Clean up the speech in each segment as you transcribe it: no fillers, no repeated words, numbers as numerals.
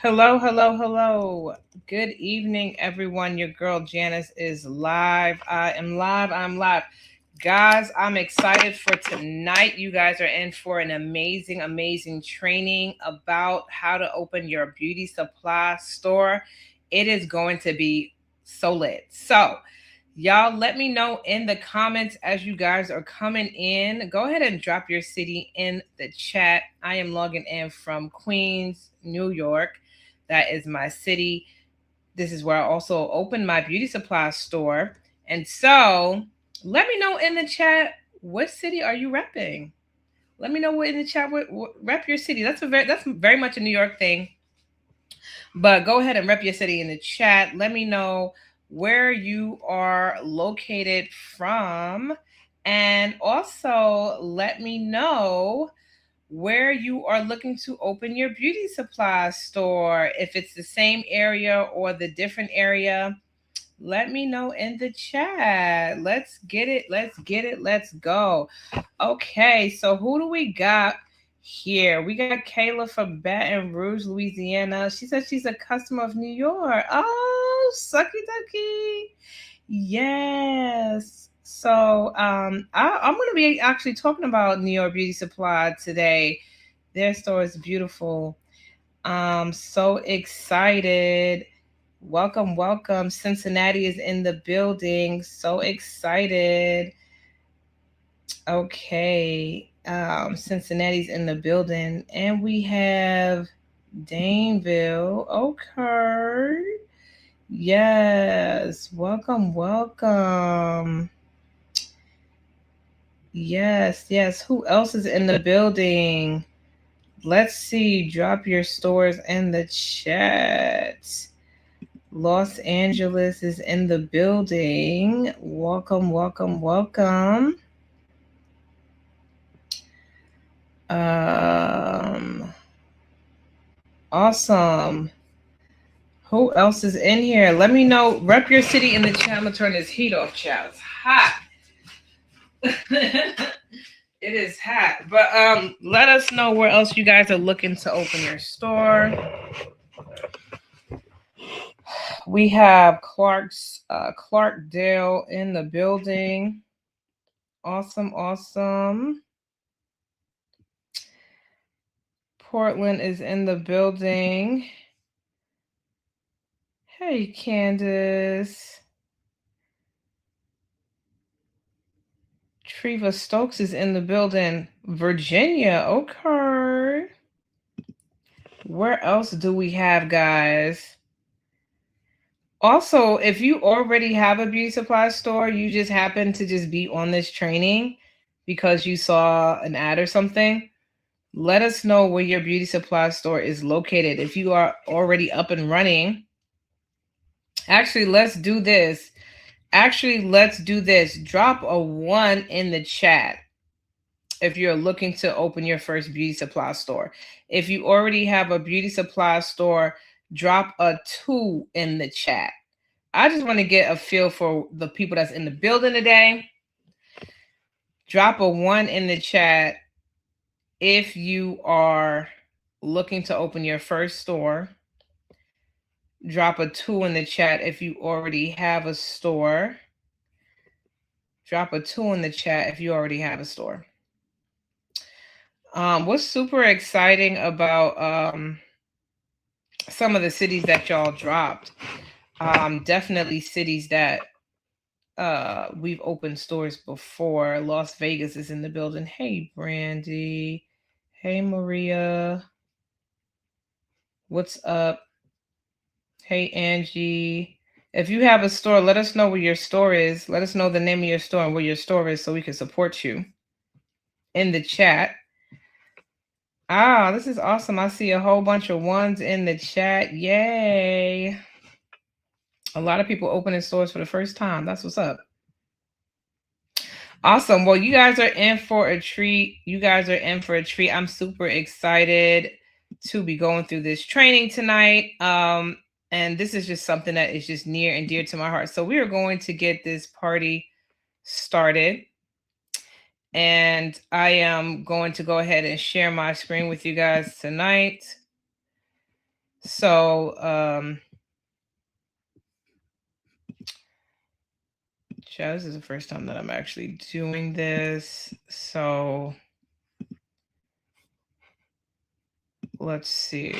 Hello, hello, hello. Good evening, everyone. Your girl Janice is live. I am live. I'm live. Guys, I'm excited for tonight. You guys are in for an amazing, amazing training about how to open your beauty supply store. It is going to be so lit. So, y'all, let me know in the comments as you guys are coming in. Go ahead and drop your city in the chat. I am logging in from Queens, New York. That is my city. This is where I also opened my beauty supply store. And so let me know in the chat, what city are you repping? Let me know what in the chat, what rep your city. That's very much a New York thing. But go ahead and rep your city in the chat. Let me know where you are located from. And also let me know where you are looking to open your beauty supply store. If it's the same area or the different area, let me know in the chat. Let's get it. Let's get it. Let's go. Okay, so who do we got here? We got Kayla from Baton Rouge, Louisiana. She said she's a customer of New York. Oh, sucky ducky. Yes. So I'm going to be actually talking about New York Beauty Supply today. Their store is beautiful. So excited. Welcome, welcome. Cincinnati is in the building. So excited. Okay. Cincinnati's in the building. And we have Daneville. Okay. Yes. Welcome, welcome. Yes, yes. Who else is in the building? Let's see. Drop your stores in the chat. Los Angeles is in the building. Welcome, welcome, welcome. Um, awesome. Who else is in here? Let me know. Rep your city in the chat. I'm gonna turn this heat off, child. It's hot. It is hot. But let us know where else you guys are looking to open your store. We have Clarkdale in the building. Awesome, awesome. Portland is in the building. Hey, Candace. Treva Stokes is in the building. Virginia. Okay. Where else do we have, guys? Also, if you already have a beauty supply store, you just happen to just be on this training because you saw an ad or something, let us know where your beauty supply store is located. If you are already up and running, actually, let's do this. Drop a 1 in the chat if you're looking to open your first beauty supply store. If you already have a beauty supply store, drop a 2 in the chat. I just want to get a feel for the people that's in the building today. Drop a 1 in the chat if you are looking to open your first store. Drop a 2 in the chat if you already have a store. Drop a 2 in the chat if you already have a store. What's super exciting about some of the cities that y'all dropped? Definitely cities that we've opened stores before. Las Vegas is in the building. Hey, Brandy. Hey, Maria. What's up? Hey, Angie. If you have a store, let us know where your store is. Let us know the name of your store and where your store is so we can support you in the chat. Ah, this is awesome. I see a whole bunch of 1s in the chat. Yay. A lot of people opening stores for the first time. That's what's up. Awesome. Well, you guys are in for a treat. I'm super excited to be going through this training tonight. And this is just something that is just near and dear to my heart. So we are going to get this party started. And I am going to go ahead and share my screen with you guys tonight. So, this is the first time that I'm actually doing this. So let's see.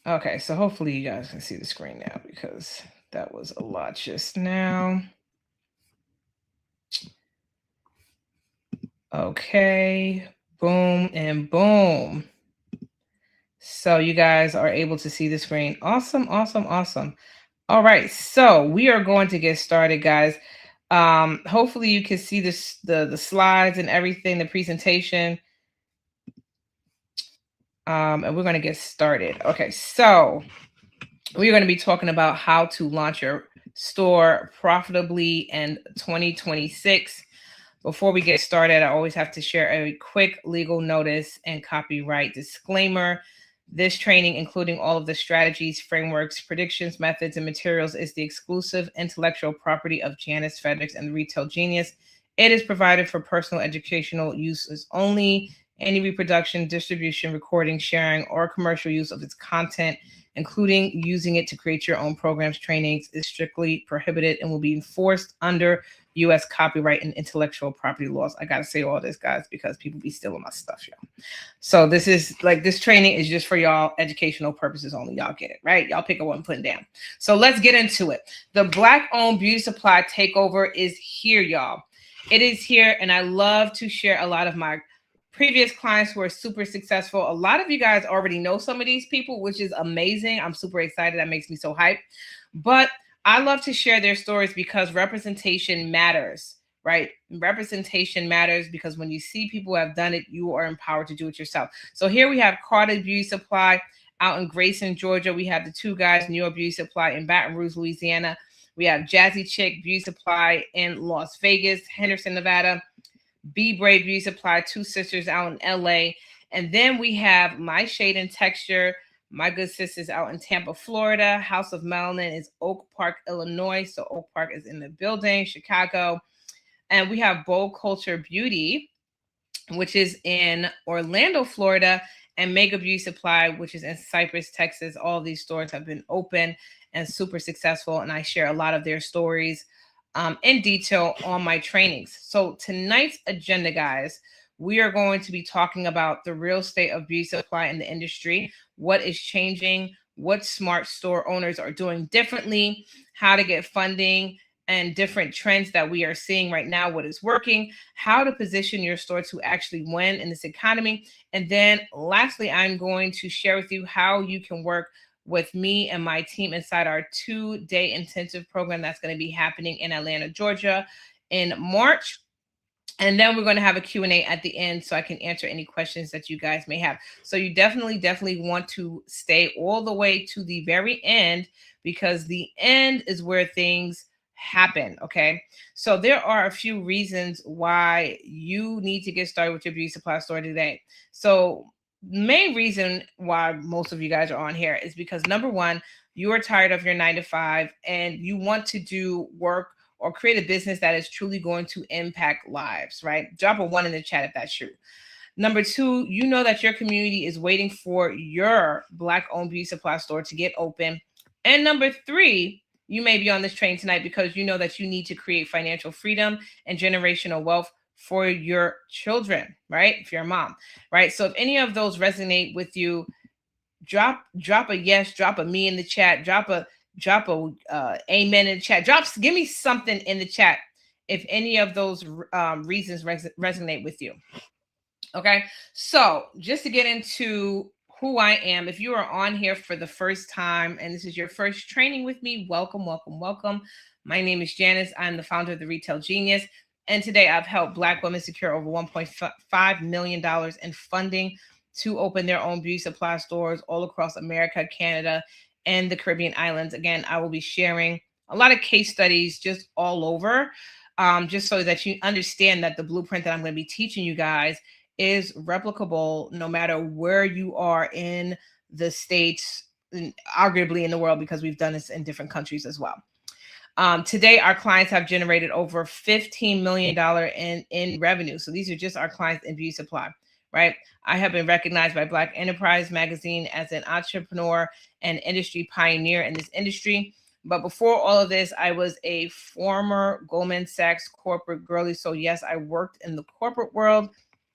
Okay, so hopefully you guys can see the screen now because that was a lot just now. Okay, boom and boom. So you guys are able to see the screen. Awesome, awesome, awesome. All right, so we are going to get started, guys. Hopefully you can see this, the slides and everything, the presentation. And we're going to get started. Okay, so we're going to be talking about how to launch your store profitably in 2026. Before we get started, I always have to share a quick legal notice and copyright disclaimer. This training, including all of the strategies, frameworks, predictions, methods, and materials, is the exclusive intellectual property of Janice Fredericks and the Retail Genius. It is provided for personal educational uses only. Any reproduction, distribution, recording, sharing, or commercial use of its content, including using it to create your own programs, trainings, is strictly prohibited and will be enforced under U.S. copyright and intellectual property laws. I got to say all this, guys, because people be stealing my stuff, y'all. So this is like, this training is just for y'all educational purposes only. Y'all get it, right? Y'all pick up what I'm putting down. So let's get into it. The Black-owned beauty supply takeover is here, y'all. It is here, and I love to share a lot of my previous clients who are super successful. A lot of you guys already know some of these people, which is amazing. I'm super excited. That makes me so hyped. But I love to share their stories because representation matters, right? Representation matters because when you see people who have done it, you are empowered to do it yourself. So here we have Carter Beauty Supply out in Grayson, Georgia. We have the two guys, New York Beauty Supply in Baton Rouge, Louisiana. We have Jazzy Chick Beauty Supply in Las Vegas, Henderson, Nevada. Be Brave Beauty Supply, two sisters out in LA. And then we have My Shade and Texture, my good sisters out in Tampa, Florida. House of Melanin is Oak Park, Illinois. So Oak Park is in the building, Chicago. And we have Bold Culture Beauty, which is in Orlando, Florida, and Mega Beauty Supply, which is in Cypress, Texas. All these stores have been open and super successful, and I share a lot of their stories in detail on my trainings. So tonight's agenda, guys, we are going to be talking about the real state of beauty supply in the industry, what is changing, what smart store owners are doing differently, how to get funding, and different trends that we are seeing right now, what is working, how to position your store to actually win in this economy. And then lastly, I'm going to share with you how you can work with me and my team inside our 2-day intensive program that's going to be happening in Atlanta, Georgia in March. And then we're going to have a Q&A at the end so I can answer any questions that you guys may have. So you definitely want to stay all the way to the very end because the end is where things happen. Okay. So there are a few reasons why you need to get started with your beauty supply store today. So main reason why most of you guys are on here is because number one, you are tired of your 9 to 5 and you want to do work or create a business that is truly going to impact lives, right? Drop a 1 in the chat if that's true. Number two, you know that your community is waiting for your Black-owned beauty supply store to get open. And number three, you may be on this train tonight because you know that you need to create financial freedom and generational wealth for your children, right? If you're a mom, right? So if any of those resonate with you, drop a yes, drop a me in the chat, drop a amen in the chat, give me something in the chat if any of those reasons resonate with you. Okay, so just to get into who I am, if you are on here for the first time and this is your first training with me, welcome. My name is Janice. I'm the founder of the Retail Genius, and today I've helped Black women secure over $1.5 million in funding to open their own beauty supply stores all across America, Canada, and the Caribbean islands. Again, I will be sharing a lot of case studies just all over, just so that you understand that the blueprint that I'm going to be teaching you guys is replicable no matter where you are in the States, and arguably in the world, because we've done this in different countries as well. Today, our clients have generated over $15 million in revenue. So these are just our clients in beauty supply, right? I have been recognized by Black Enterprise Magazine as an entrepreneur and industry pioneer in this industry. But before all of this, I was a former Goldman Sachs corporate girly. So yes, I worked in the corporate world.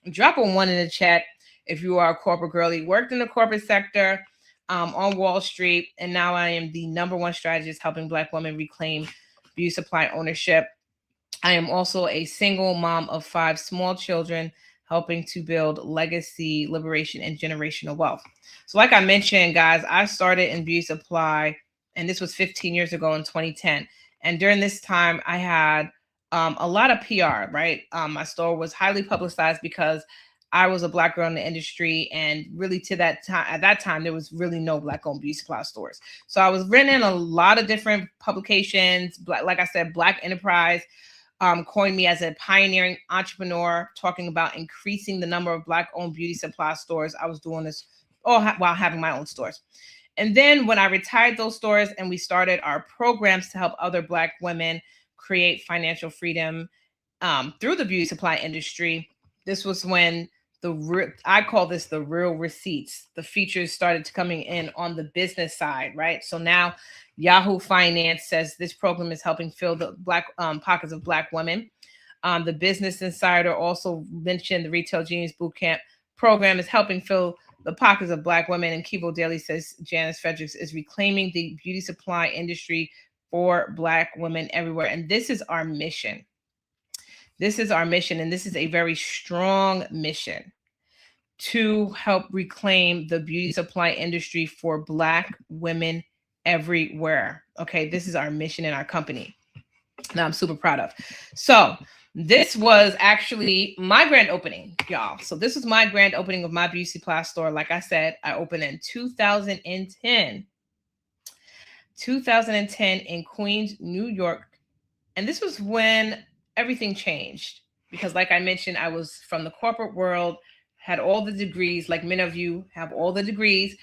Drop a 1 in the chat if you are a corporate girly. Worked in the corporate sector on Wall Street, and now I am the #1 strategist helping Black women reclaim beauty supply ownership. I am also a single mom of 5 small children, helping to build legacy, liberation, and generational wealth. So, like I mentioned, guys, I started in beauty supply, and this was 15 years ago in 2010. And during this time, I had a lot of PR, right? My store was highly publicized because I was a Black girl in the industry, and really to that time, at that time, there was really no Black-owned beauty supply stores. So I was written in a lot of different publications. Like I said, Black Enterprise coined me as a pioneering entrepreneur, talking about increasing the number of Black-owned beauty supply stores. I was doing this all while having my own stores. And then when I retired those stores and we started our programs to help other Black women create financial freedom through the beauty supply industry, this was when I call this the real receipts. The features started coming in on the business side, right? So now Yahoo Finance says this program is helping fill the Black pockets of Black women. The Business Insider also mentioned the Retail Genius Bootcamp program is helping fill the pockets of Black women. And Kibo Daily says Janice Fredericks is reclaiming the beauty supply industry for Black women everywhere. And this is our mission. This is our mission, and this is a very strong mission to help reclaim the beauty supply industry for Black women everywhere. Okay, this is our mission in our company. Now I'm super proud of. So this was actually my grand opening, y'all. So this was my grand opening of my beauty supply store. Like I said, I opened in 2010 in Queens, New York. And this was when everything changed, because like I mentioned, I was from the corporate world, had all the degrees, like many of you have all the degrees,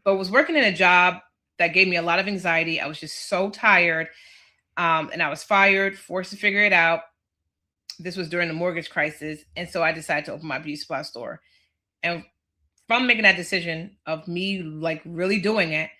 but was working in a job that gave me a lot of anxiety. I was just so tired. And I was fired, forced to figure it out. This was during the mortgage crisis. And so I decided to open my beauty supply store. And from making that decision of me like really doing it,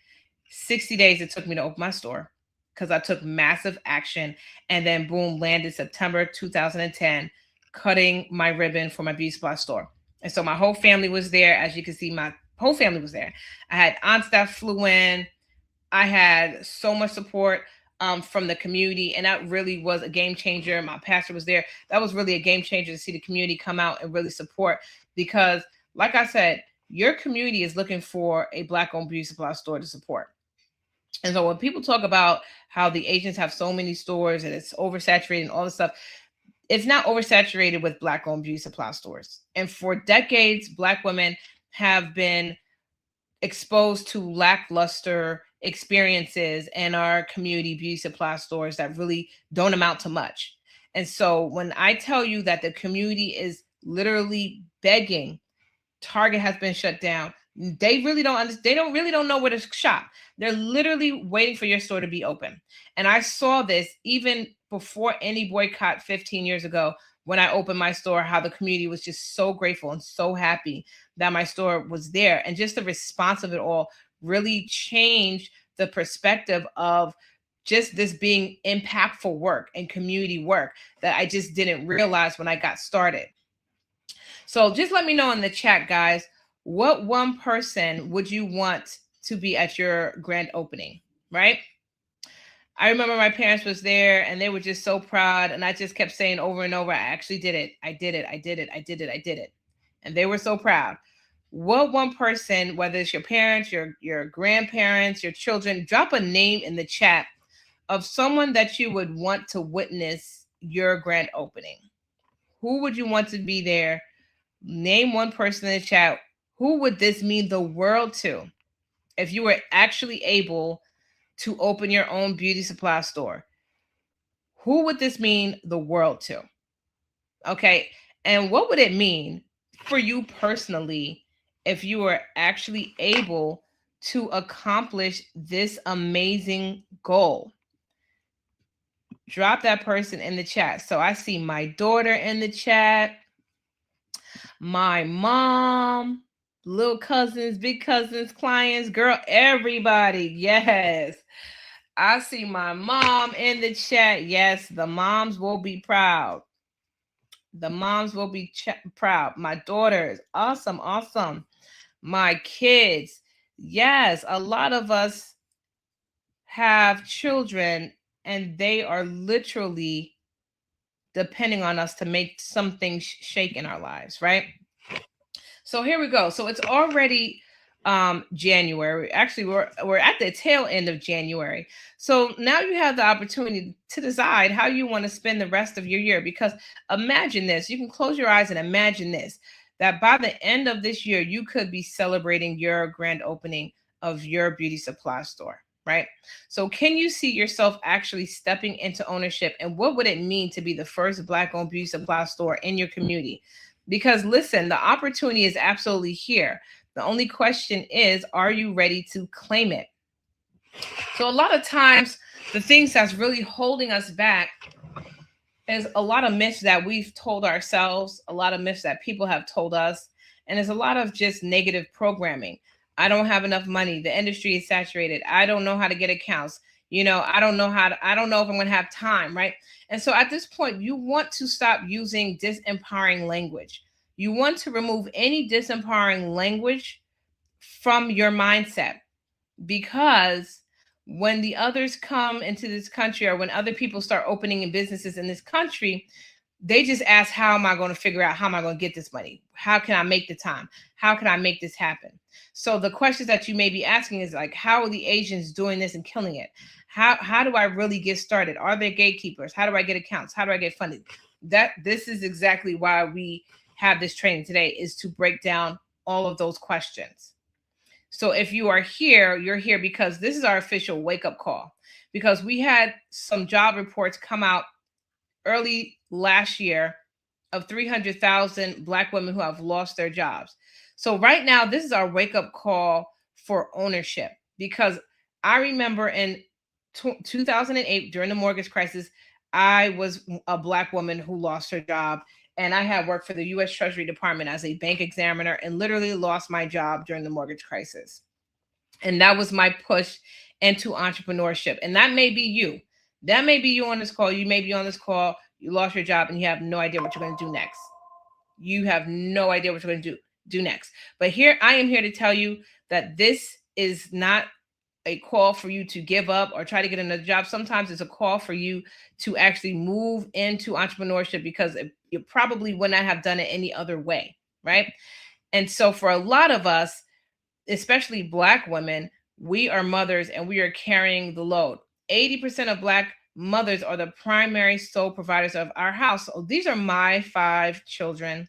60 days it took me to open my store, because I took massive action. And then boom, landed September 2010, cutting my ribbon for my beauty supply store. And so my whole family was there. As you can see, my whole family was there. I had aunt that flew in. I had so much support from the community, and that really was a game changer. My pastor was there. That was really a game changer to see the community come out and really support, because like I said, your community is looking for a Black-owned beauty supply store to support. And so when people talk about how the agents have so many stores and it's oversaturated and all this stuff, it's not oversaturated with Black-owned beauty supply stores. And for decades, Black women have been exposed to lackluster experiences in our community beauty supply stores that really don't amount to much. And so when I tell you that the community is literally begging, Target has been shut down, they really don't understand. They don't know where to shop. They're literally waiting for your store to be open. And I saw this even before any boycott 15 years ago, when I opened my store, how the community was just so grateful and so happy that my store was there. And just the response of it all really changed the perspective of just this being impactful work and community work that I just didn't realize when I got started. So just let me know in the chat, guys, what one person would you want to be at your grand opening, right? I remember my parents was there and they were just so proud. And I just kept saying over and over, I actually did it. I did it. I did it. I did it. I did it. And they were so proud. What one person, whether it's your parents, your grandparents, your children, drop a name in the chat of someone that you would want to witness your grand opening. Who would you want to be there? Name one person in the chat. Who would this mean the world to if you were actually able to open your own beauty supply store? Who would this mean the world to? Okay. And what would it mean for you personally if you were actually able to accomplish this amazing goal? Drop that person in the chat. So I see my daughter in the chat, my mom, little cousins, big cousins, clients, girl, everybody. Yes. I see my mom in the chat. Yes, the moms will be proud. The moms will be proud. My daughters. Awesome. Awesome. My kids. Yes, a lot of us have children and they are literally depending on us to make something shake in our lives, right? So here we go. So it's already January. Actually, we're at the tail end of January. So now you have the opportunity to decide how you want to spend the rest of your year. Because imagine this, you can close your eyes and imagine this, that by the end of this year, you could be celebrating your grand opening of your beauty supply store, right? So can you see yourself actually stepping into ownership, and what would it mean to be the first Black-owned beauty supply store in your community? Because listen, the opportunity is absolutely here. The only question is, are you ready to claim it? So a lot of times, the things that's really holding us back is a lot of myths that we've told ourselves, a lot of myths that people have told us, and there's a lot of just negative programming. I don't have enough money. The industry is saturated. I don't know how to get accounts. I don't know I don't know if I'm going to have time, right? And so at this point, you want to stop using disempowering language. You want to remove any disempowering language from your mindset, because when the others come into this country, or when other people start opening businesses in this country, they just ask, how am I going to figure out how am I going to get this money? How can I make the time? How can I make this happen? So the questions that you may be asking is like, how are the Asians doing this and killing it? How do I really get started? Are there gatekeepers? How do I get accounts? How do I get funded? This is exactly why we have this training today, is to break down all of those questions. So if you are here, you're here because this is our official wake-up call, because we had some job reports come out early last year of 300,000 Black women who have lost their jobs. So right now, this is our wake-up call for ownership, because I remember in 2008, during the mortgage crisis, I was a Black woman who lost her job, and I had worked for the U.S. Treasury Department as a bank examiner and literally lost my job during the mortgage crisis. And that was my push into entrepreneurship. And that may be you. That may be you on this call. You may be on this call, you lost your job, and you have no idea what you're going to do next. You have no idea what you're going to do next. But here, I am here to tell you that this is not a call for you to give up or try to get another job. Sometimes it's a call for you to actually move into entrepreneurship, because you probably would not have done it any other way, right? And so for a lot of us, especially Black women, we are mothers and we are carrying the load. 80% of Black mothers are the primary sole providers of our house. So these are my 5 children,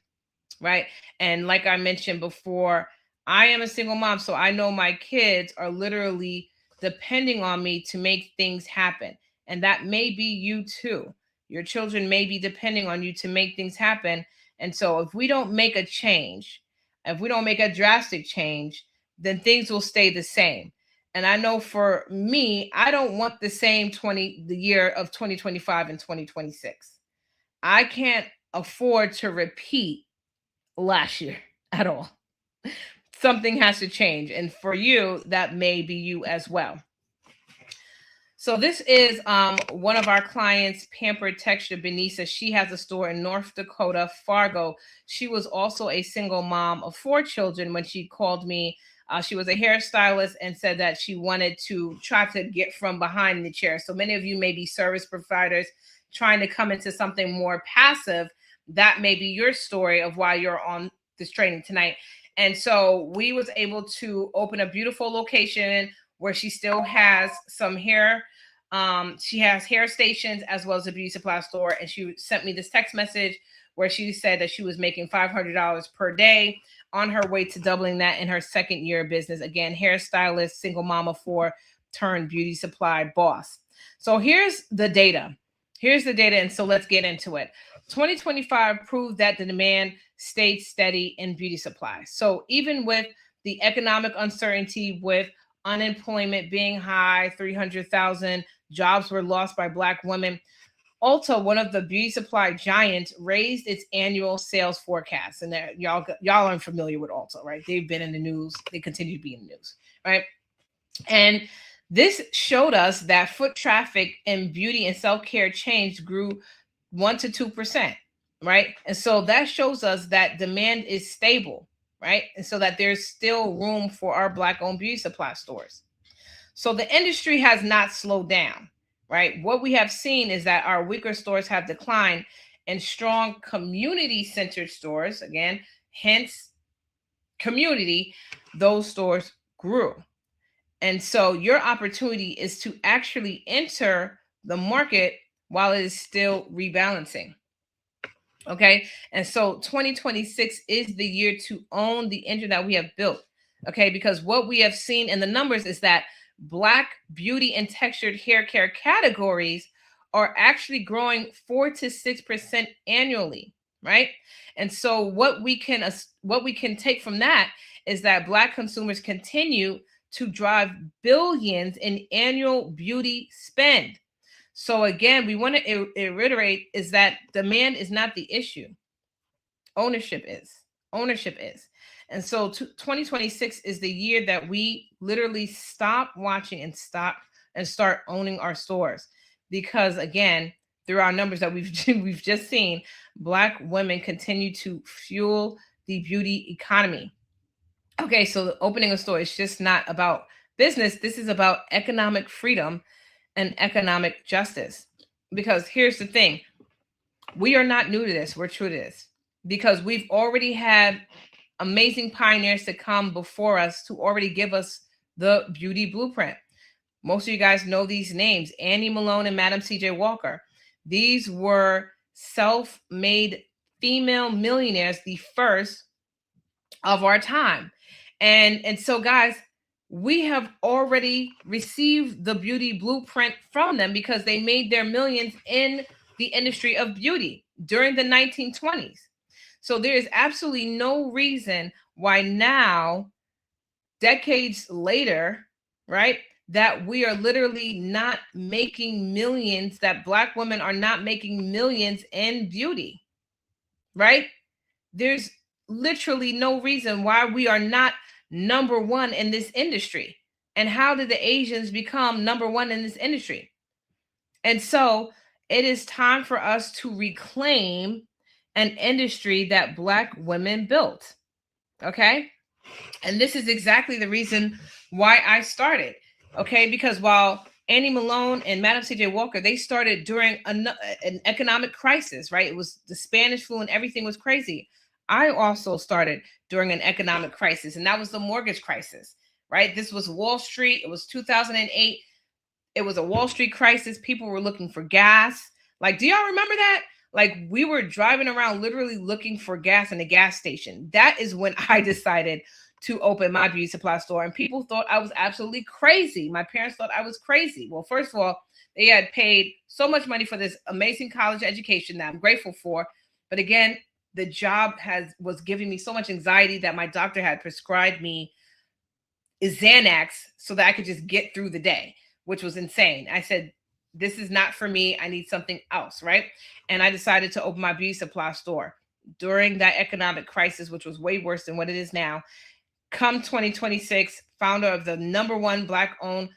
right? And like I mentioned before, I am a single mom, so I know my kids are literally depending on me to make things happen. And that may be you too. Your children may be depending on you to make things happen. And so if we don't make a change, if we don't make a drastic change, then things will stay the same. And I know for me, I don't want the same the year of 2025 and 2026. I can't afford to repeat last year at all. Something has to change. And for you, that may be you as well. So this is one of our clients, Pampered Texture, Benisa. She has a store in North Dakota, Fargo. She was also a single mom of 4 children when she called me. She was a hairstylist and said that she wanted to try to get from behind the chair. So many of you may be service providers trying to come into something more passive. That may be your story of why you're on this training tonight. And so we was able to open a beautiful location where she still has some hair. She has hair stations as well as a beauty supply store. And she sent me this text message where she said that she was making $500 per day, on her way to doubling that in her second year of business. Again, hairstylist, single mom of 4, turned beauty supply boss. So here's the data. Here's the data. And so let's get into it. 2025 proved that the demand stayed steady in beauty supply. So even with the economic uncertainty, with unemployment being high, 300,000 jobs were lost by Black women, Ulta, one of the beauty supply giants, raised its annual sales forecast. And y'all are familiar with Ulta, right? They've been in the news. They continue to be in the news, right? And this showed us that foot traffic in beauty and self-care chains grew 1 to 2%, right? And so that shows us that demand is stable, right? And so that there's still room for our Black-owned beauty supply stores. So the industry has not slowed down, right? What we have seen is that our weaker stores have declined and strong community-centered stores, again, hence community, those stores grew. And so your opportunity is to actually enter the market while it is still rebalancing. Okay. And so 2026 is the year to own the engine that we have built. Okay. Because what we have seen in the numbers is that Black beauty and textured hair care categories are actually growing 4 to 6% annually. Right. And so what we can take from that is that Black consumers continue to drive billions in annual beauty spend. So again, we want to reiterate is that demand is not the issue. Ownership is. Ownership is. And so 2026 is the year that we literally stop watching and start owning our stores. Because again, through our numbers that we've just seen, Black women continue to fuel the beauty economy. Okay, so opening a store is just not about business. This is about economic freedom and economic justice. Because here's the thing, we are not new to this. We're true to this because we've already had amazing pioneers to come before us to already give us the beauty blueprint. Most of you guys know these names, Annie Malone and Madam C.J. Walker. These were self-made female millionaires, the first of our time. And so guys, we have already received the beauty blueprint from them because they made their millions in the industry of beauty during the 1920s. So there is absolutely no reason why now, decades later, right, that we are literally not making millions, that Black women are not making millions in beauty, right? There's literally no reason why we are not number one in this industry. And how did the Asians become number one in this industry? And so it is time for us to reclaim an industry that Black women built. Okay. And this is exactly the reason why I started. Okay. Because while Annie Malone and Madam C.J. Walker, they started during an economic crisis, right? It was the Spanish flu and everything was crazy. I also started during an economic crisis, and that was the mortgage crisis, right? This was Wall Street. It was 2008. It was a Wall Street crisis. People were looking for gas. Like, do y'all remember that? Like, we were driving around literally looking for gas in a gas station. That is when I decided to open my beauty supply store. And people thought I was absolutely crazy. My parents thought I was crazy. Well, first of all, they had paid so much money for this amazing college education that I'm grateful for. But again, the job was giving me so much anxiety that my doctor had prescribed me Xanax so that I could just get through the day, which was insane. I said, this is not for me. I need something else, right? And I decided to open my beauty supply store during that economic crisis, which was way worse than what it is now. Come 2026, founder of the #1 Black-owned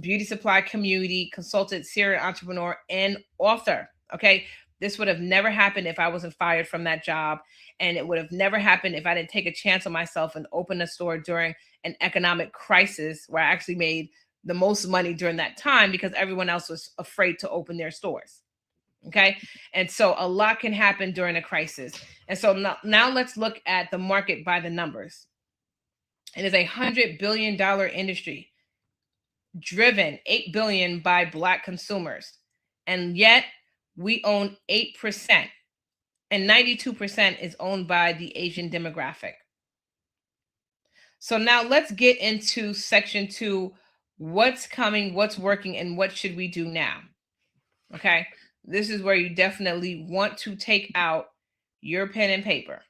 beauty supply community, consultant, serial entrepreneur, and author. Okay. This would have never happened if I wasn't fired from that job. And it would have never happened if I didn't take a chance on myself and open a store during an economic crisis where I actually made the most money during that time because everyone else was afraid to open their stores. Okay. And so a lot can happen during a crisis. And so now let's look at the market by the numbers. It is $100 billion industry driven $8 billion by Black consumers. And yet we own 8%, and 92% is owned by the Asian demographic. So now let's get into section 2. What's coming, what's working, and what should we do now? Okay. This is where you definitely want to take out your pen and paper.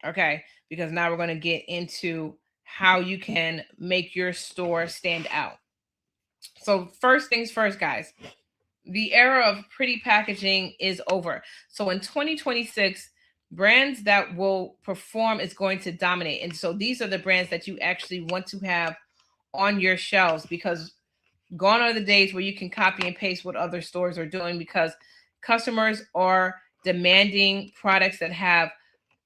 Okay. Because now we're going to get into how you can make your store stand out. So first things first, guys, The era of pretty packaging is over. So in 2026, brands that will perform is going to dominate. And so these are the brands that you actually want to have on your shelves, because gone are the days where you can copy and paste what other stores are doing, because customers are demanding products that have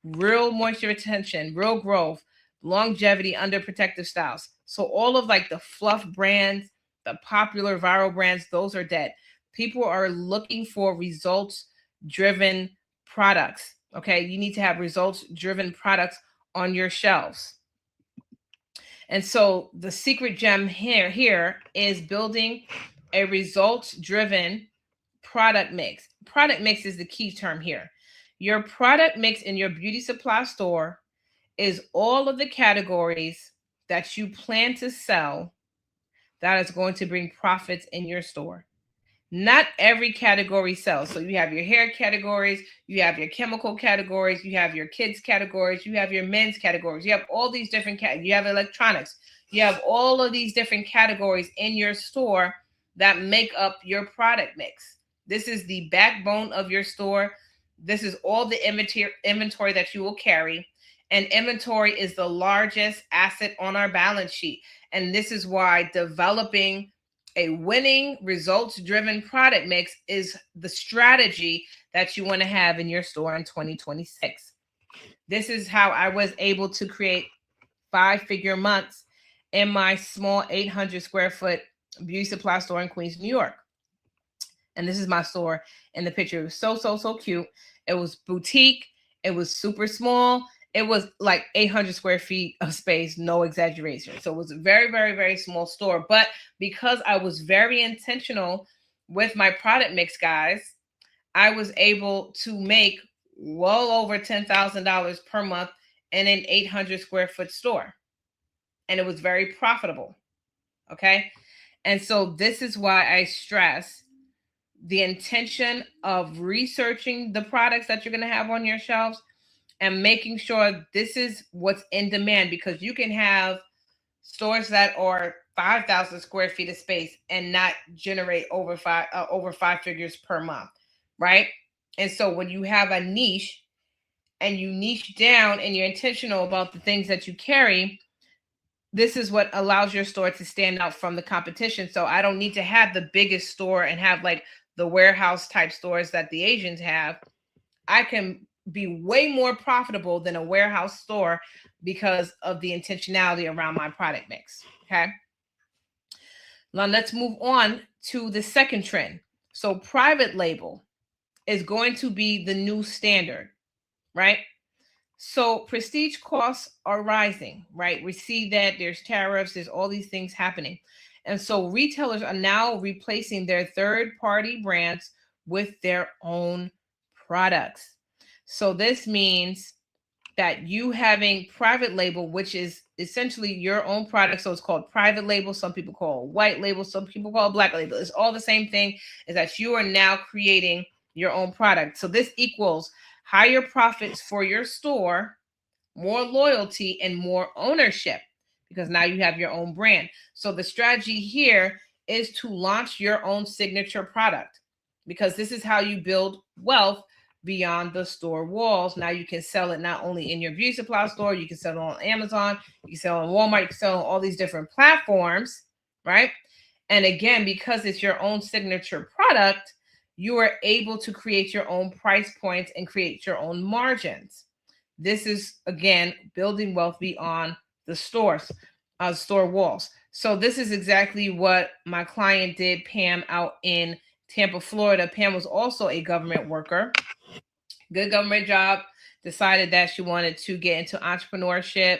real moisture retention, real growth, longevity under protective styles. So all of like the fluff brands, the popular viral brands, those are dead. People are looking for results driven products. Okay, you need to have results driven products on your shelves. And so the secret gem here is building a results driven product mix. Product mix is the key term here. Your product mix in your beauty supply store is all of the categories that you plan to sell that is going to bring profits in your store. Not every category sells. So you have your hair categories, you have your chemical categories, you have your kids categories, you have your men's categories, you have all these different you have electronics, you have all of these different categories in your store that make up your product mix. This is the backbone of your store. This is all the inventory that you will carry. And inventory is the largest asset on our balance sheet. And this is why developing a winning results driven product mix is the strategy that you want to have in your store in 2026. This is how I was able to create 5-figure months in my small 800 square foot beauty supply store in Queens, New York. And this is my store in the picture. It was so cute. It was boutique. It was super small. It was like 800 square feet of space, no exaggeration. So it was a very small store. But because I was very intentional with my product mix, guys, I was able to make well over $10,000 per month in an 800 square foot store. And it was very profitable. Okay. And so this is why I stress the intention of researching the products that you're going to have on your shelves and making sure this is what's in demand, because you can have stores that are 5,000 square feet of space and not generate over five figures per month, right? And so when you have a niche and you niche down and you're intentional about the things that you carry, this is what allows your store to stand out from the competition. So I don't need to have the biggest store and have like the warehouse type stores that the Asians have. I can be way more profitable than a warehouse store because of the intentionality around my product mix. Okay. Now let's move on to the second trend. So private label is going to be the new standard, right? So prestige costs are rising, right? We see that there's tariffs, there's all these things happening. And so retailers are now replacing their third-party brands with their own products. So this means that you having private label, which is essentially your own product. So it's called private label. Some people call it white label. Some people call it black label. It's all the same thing, is that you are now creating your own product. So this equals higher profits for your store, more loyalty, and more ownership, because now you have your own brand. So the strategy here is to launch your own signature product, because this is how you build wealth beyond the store walls. Now you can sell it not only in your beauty supply store, you can sell it on Amazon, you can sell it on Walmart, you can sell it on all these different platforms, right? And again, because it's your own signature product, you are able to create your own price points and create your own margins. This is, again, building wealth beyond the store walls. So this is exactly what my client did, Pam, out in Tampa, Florida. Pam was also a government worker, good government job, decided that she wanted to get into entrepreneurship.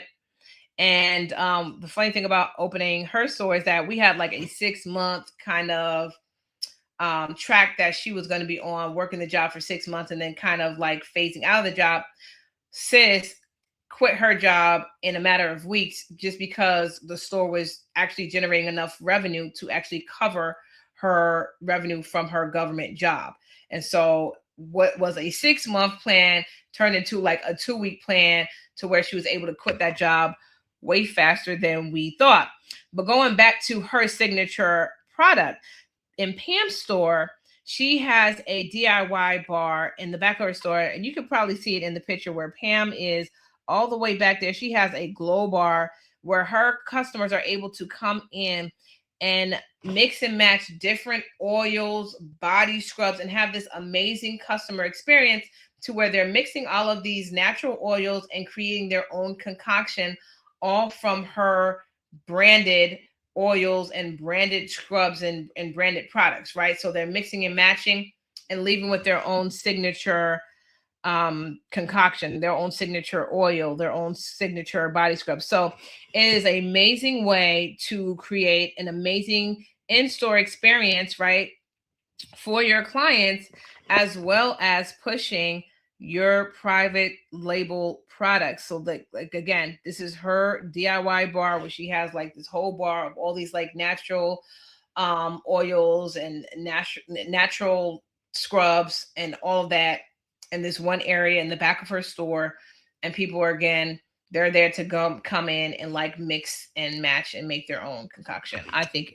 And the funny thing about opening her store is that we had like a 6-month kind of track that she was going to be on, working the job for 6 months and then kind of like phasing out of the job. Sis quit her job in a matter of weeks just because the store was actually generating enough revenue to actually cover her revenue from her government job. And so what was a 6-month plan turned into like a 2-week plan, to where she was able to quit that job way faster than we thought. But going back to her signature product, in Pam's store, She has a DIY bar in the back of her store, and you can probably see it in the picture where Pam is all the way back there. She has a glow bar where her customers are able to come in and mix and match different oils, body scrubs, and have this amazing customer experience to where they're mixing all of these natural oils and creating their own concoction, all from her branded oils and branded scrubs and branded products, right? So they're mixing and matching and leaving with their own signature concoction, their own signature oil, their own signature body scrub. So it is an amazing way to create an amazing in-store experience, right, for your clients, as well as pushing your private label products. So like again, this is her DIY bar where she has like this whole bar of all these like natural oils and natural scrubs and all of that in this one area in the back of her store. And people are, again, they're there to come in and like mix and match and make their own concoction. I think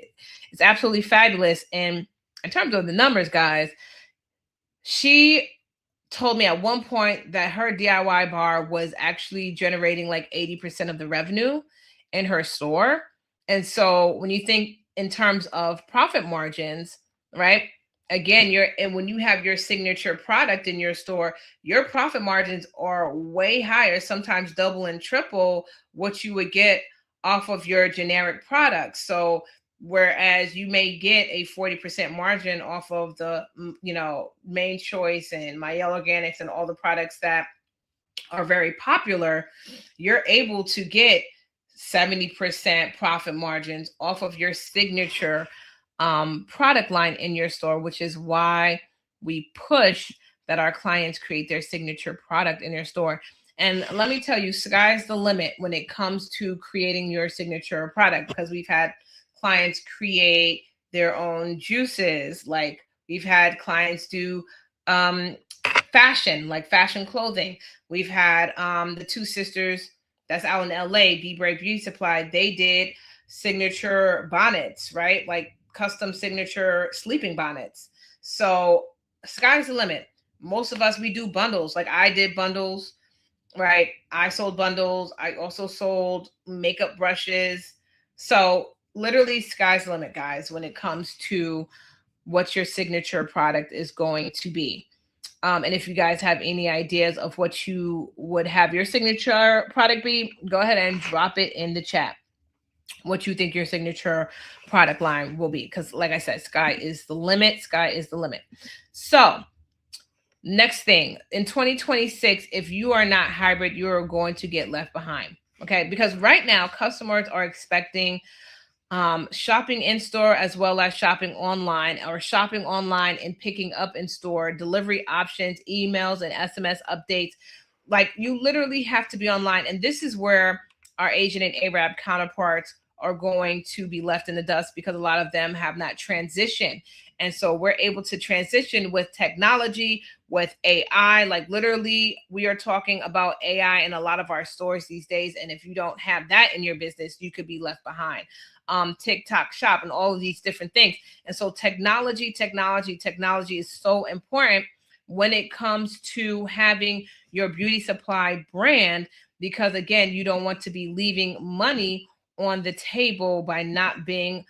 it's absolutely fabulous. And in terms of the numbers, guys, she told me at one point that her DIY bar was actually generating like 80% of the revenue in her store. And so when you think in terms of profit margins, right? Again, when you have your signature product in your store, your profit margins are way higher, sometimes double and triple what you would get off of your generic products. So whereas you may get a 40% margin off of the Main Choice and Mielle Organics and all the products that are very popular, you're able to get 70% profit margins off of your signature product line in your store, which is why we push that our clients create their signature product in their store. And let me tell you, sky's the limit when it comes to creating your signature product, because we've had clients create their own juices. Like we've had clients do fashion, like fashion clothing. We've had the two sisters that's out in LA, Be Brave Beauty Supply. They did signature bonnets, right? Like custom signature sleeping bonnets. So sky's the limit. Most of us, we do bundles. Like I did bundles, right? I sold bundles. I also sold makeup brushes. So literally sky's the limit, guys, when it comes to what your signature product is going to be. And if you guys have any ideas of what you would have your signature product be, go ahead and drop it in the chat. What you think your signature product line will be. Because like I said, sky is the limit. Sky is the limit. So next thing, in 2026, if you are not hybrid, you are going to get left behind. Okay. Because right now, customers are expecting shopping in store as well as shopping online, or shopping online and picking up in store, delivery options, emails, and SMS updates. Like you literally have to be online. And this is where our Asian and Arab counterparts are going to be left in the dust, because a lot of them have not transitioned. And so we're able to transition with technology, with AI. Like literally, we are talking about AI in a lot of our stores these days. And if you don't have that in your business, you could be left behind. TikTok Shop and all of these different things. And so technology is so important when it comes to having your beauty supply brand, because again, you don't want to be leaving money on the table by not being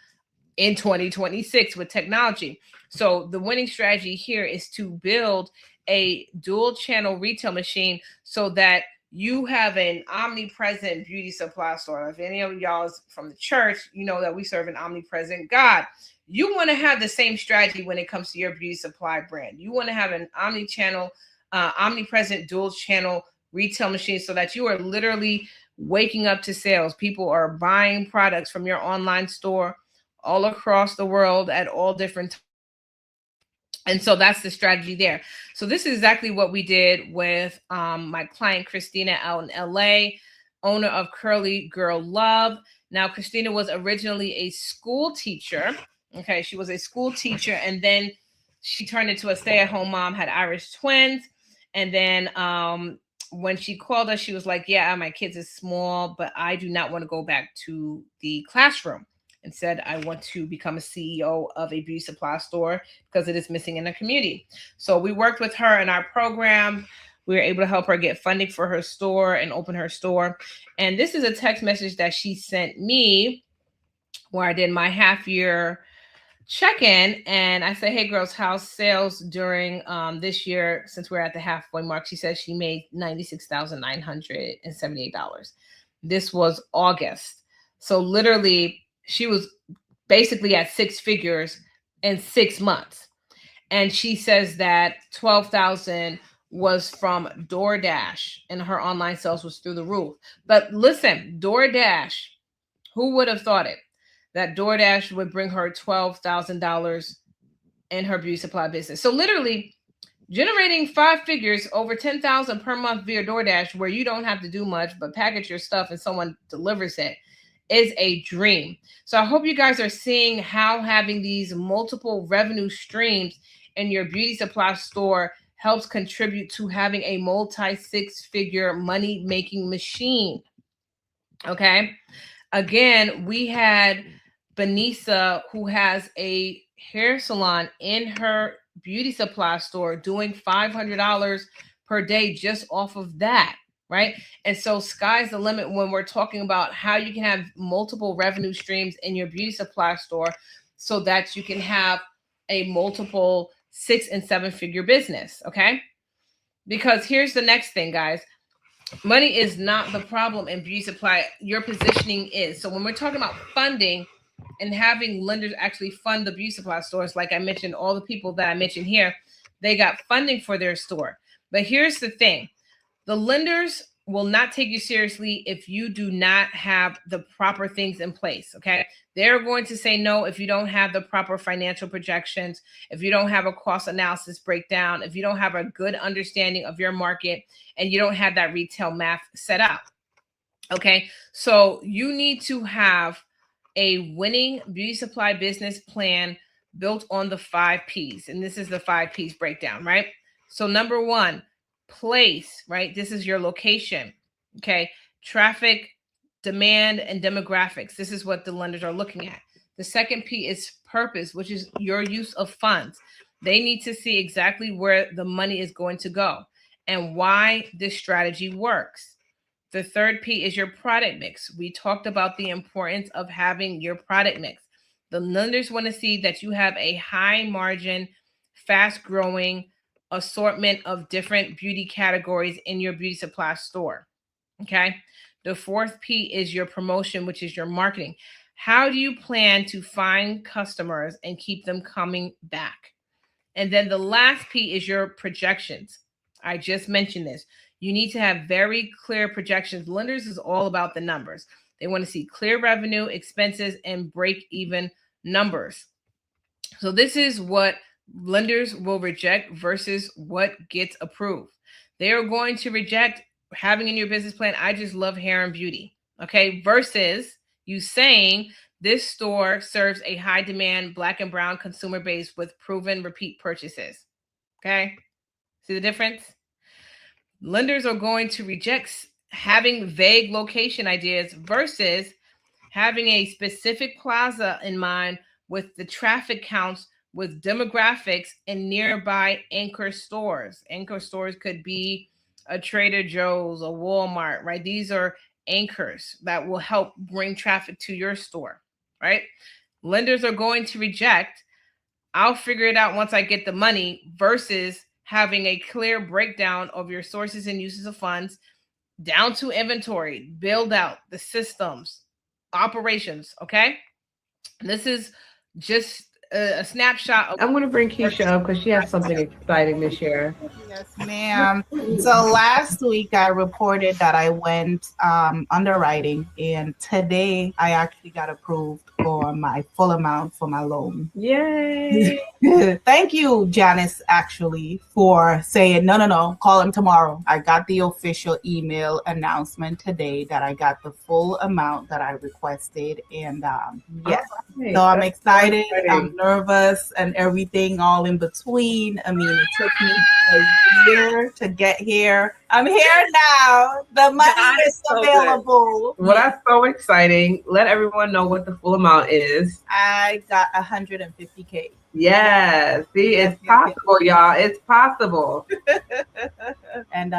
in 2026 with technology. So the winning strategy here is to build a dual channel retail machine so that you have an omnipresent beauty supply store. If any of y'all is from the church, you know that we serve an omnipresent God. You want to have the same strategy when it comes to your beauty supply brand. You want to have an omni-channel, omnipresent dual channel retail machine, so that you are literally waking up to sales. People are buying products from your online store all across the world at all different times. And so that's the strategy there. So this is exactly what we did with my client, Christina, out in LA, owner of Curly Girl Love. Now, Christina was originally a school teacher. Okay, she was a school teacher, and then she turned into a stay-at-home mom, had Irish twins. And then when she called us, she was like, yeah, my kids is small, but I do not want to go back to the classroom. and said, I want to become a CEO of a beauty supply store because it is missing in the community. So we worked with her in our program. We were able to help her get funding for her store and open her store. And this is a text message that she sent me where I did my half year check-in, and I said, hey girls, how's sales during this year since we're at the halfway mark? She said she made $96,978. This was August. So literally she was basically at six figures in 6 months. And she says that 12,000 was from DoorDash and her online sales was through the roof. But listen, DoorDash, who would have thought it? That DoorDash would bring her $12,000 in her beauty supply business. So literally generating 5 figures, over 10,000 per month via DoorDash, where you don't have to do much but package your stuff and someone delivers it, is a dream. So I hope you guys are seeing how having these multiple revenue streams in your beauty supply store helps contribute to having a multi-6-figure money-making machine. Okay. Again, we had Benisa, who has a hair salon in her beauty supply store, doing $500 per day just off of that, right? And so sky's the limit when we're talking about how you can have multiple revenue streams in your beauty supply store so that you can have a multiple 6- and 7-figure business, okay? Because here's the next thing, guys. Money is not the problem in beauty supply. Your positioning is. So when we're talking about funding and having lenders actually fund the beauty supply stores, like I mentioned, all the people that I mentioned here, they got funding for their store. But here's the thing. The lenders will not take you seriously if you do not have the proper things in place, okay? They're going to say no if you don't have the proper financial projections, if you don't have a cost analysis breakdown, if you don't have a good understanding of your market, and you don't have that retail math set up, okay? So you need to have a winning beauty supply business plan built on the 5 Ps, and this is the 5 Ps breakdown, right? So number 1, place, right? This is your location, okay? Traffic, demand, and demographics. This is what the lenders are looking at. The second P is purpose, which is your use of funds. They need to see exactly where the money is going to go and why this strategy works. The third P is your product mix. We talked about the importance of having your product mix. The lenders want to see that you have a high margin, fast growing assortment of different beauty categories in your beauty supply store. Okay. The fourth P is your promotion, which is your marketing. How do you plan to find customers and keep them coming back? And then the last P is your projections. I just mentioned this. You need to have very clear projections. Lenders is all about the numbers. They want to see clear revenue, expenses, and break even numbers. So this is what lenders will reject versus what gets approved. They are going to reject having in your business plan, I just love hair and beauty, okay? Versus you saying this store serves a high demand Black and brown consumer base with proven repeat purchases, okay? See the difference? Lenders are going to reject having vague location ideas versus having a specific plaza in mind with the traffic counts, with demographics and nearby anchor stores. Anchor stores could be a Trader Joe's, a Walmart, right? These are anchors that will help bring traffic to your store, right? Lenders are going to reject, I'll figure it out once I get the money, versus having a clear breakdown of your sources and uses of funds down to inventory, build out the systems, operations, okay? This is just a snapshot of— I'm going to bring Keisha up because she has something exciting to share. Yes, ma'am. So last week I reported that I went underwriting, and today I actually got approved for my full amount for my loan. Yay! Thank you, Janice, actually, for saying, no, call him tomorrow. I got the official email announcement today that I got the full amount that I requested. And yes, so I'm excited. I'm nervous and everything all in between. I mean, it took me a year to get here. I'm here now. The money is available. Well, that's so exciting. Let everyone know what the full amount amount is. I got 150K. Yes. See, Yes, it's possible, y'all. It's possible. And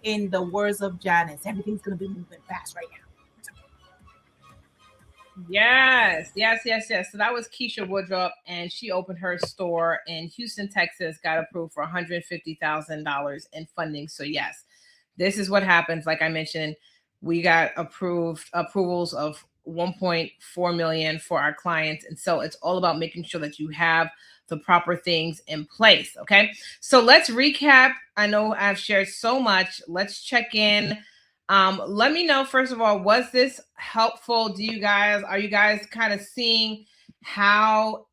in the words of Janice, everything's gonna be moving fast right now. Yes. So that was Keisha Woodruff, and she opened her store in Houston, Texas, got approved for $150,000 in funding. So yes, this is what happens. Like I mentioned, we got approvals of 1.4 million for our clients. And so it's all about making sure that you have the proper things in place. Okay. So let's recap. I know I've shared so much. Let's check in. Let me know, first of all, was this helpful? Are you guys kind of seeing how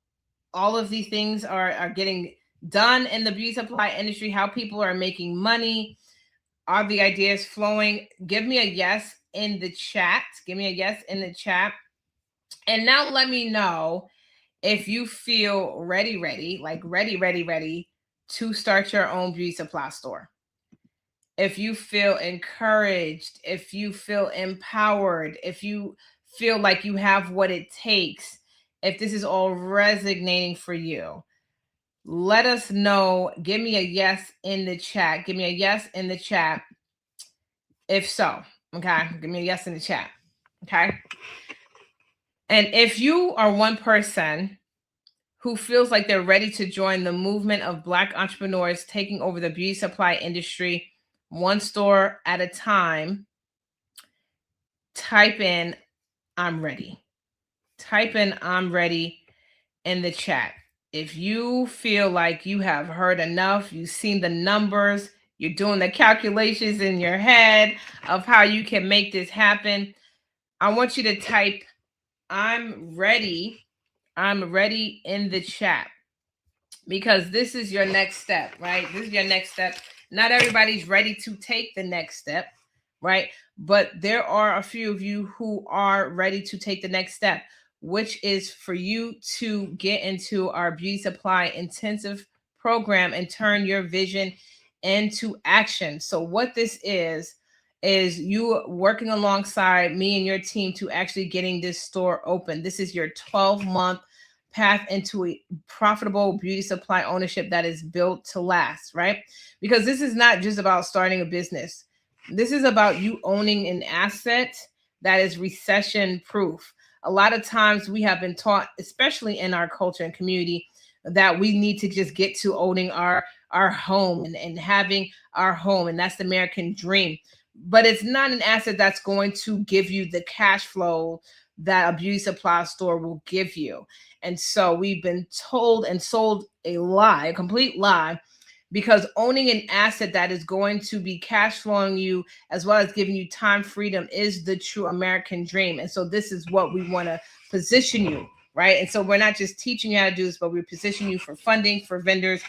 all of these things are getting done in the beauty supply industry, how people are making money? Are the ideas flowing? Give me a yes in the chat. And now let me know if you feel ready to start your own beauty supply store. If you feel encouraged, if you feel empowered, if you feel like you have what it takes, if this is all resonating for you, let us know. Give me a yes in the chat. If so, okay? Give me a yes in the chat, okay? And if you are one person who feels like they're ready to join the movement of Black entrepreneurs taking over the beauty supply industry, one store at a time, type in I'm ready. Type in I'm ready in the chat. If you feel like you have heard enough, you've seen the numbers, you're doing the calculations in your head of how you can make this happen, I want you to type I'm ready in the chat, because this is your next step, right? This is your next step. Not everybody's ready to take the next step, right? But there are a few of you who are ready to take the next step, which is for you to get into our beauty supply intensive program and turn your vision into action. So what this is you working alongside me and your team to actually getting this store open. This is your 12-month path into a profitable beauty supply ownership that is built to last, right? Because this is not just about starting a business. This is about you owning an asset that is recession proof. A lot of times we have been taught, especially in our culture and community, that we need to just get to owning our home and having our home. And that's the American dream. But it's not an asset that's going to give you the cash flow that a beauty supply store will give you. And so we've been told and sold a lie, a complete lie, because owning an asset that is going to be cash flowing you as well as giving you time freedom is the true American dream. And so this is what we want to position you, right? And so we're not just teaching you how to do this, but we're positioning you for funding, for vendors,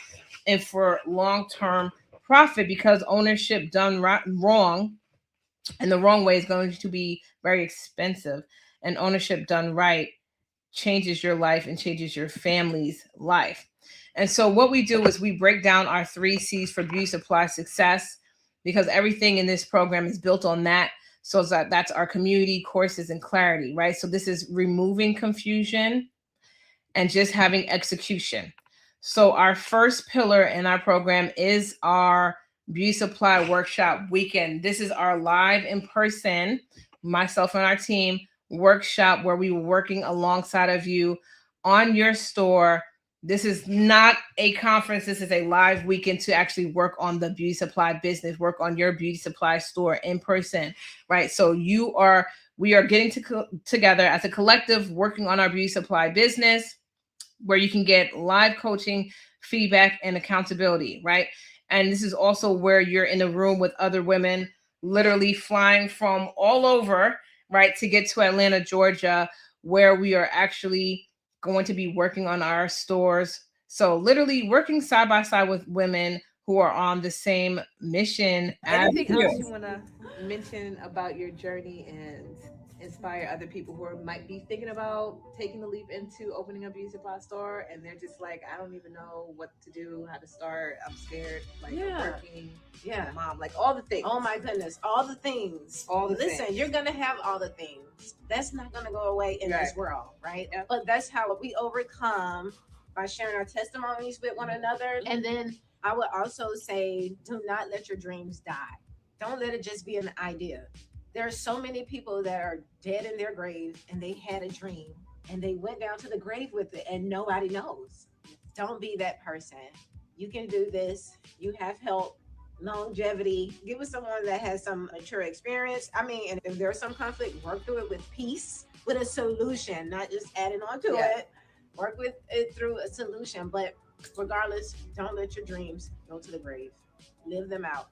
and for long-term profit, because ownership done wrong and the wrong way is going to be very expensive. And ownership done right changes your life and changes your family's life. And so what we do is we break down our 3 C's for beauty supply success, because everything in this program is built on that. So that's our community, courses, and clarity, right? So this is removing confusion and just having execution. So our first pillar in our program is our beauty supply workshop weekend. This is our live in person, myself and our team workshop, where we were working alongside of you on your store. This is not a conference. This is a live weekend to actually work on the beauty supply business, work on your beauty supply store in person, right? So we are getting together as a collective, working on our beauty supply business, where you can get live coaching, feedback, and accountability, right? And this is also where you're in a room with other women, literally flying from all over, right, to get to Atlanta, Georgia, where we are actually going to be working on our stores. So literally working side by side with women who are on the same mission as Anything you. else you want to mention about your journey and inspire other people who might be thinking about taking the leap into opening a beauty supply store, and they're just like, I don't even know what to do, how to start. I'm scared, like working, mom, like all the things. Oh my goodness, all the things. Listen, you're gonna have all the things. That's not gonna go away in this world, right? Yep. But that's how we overcome, by sharing our testimonies with one another. And then I would also say, do not let your dreams die. Don't let it just be an idea. There are so many people that are dead in their graves and they had a dream and they went down to the grave with it and nobody knows. Don't be that person. You can do this. You have help, longevity. Get with someone that has some mature experience. I mean, and if there's some conflict, work through it with peace, with a solution, not just adding on to it. Work with it through a solution. But regardless, don't let your dreams go to the grave. Live them out.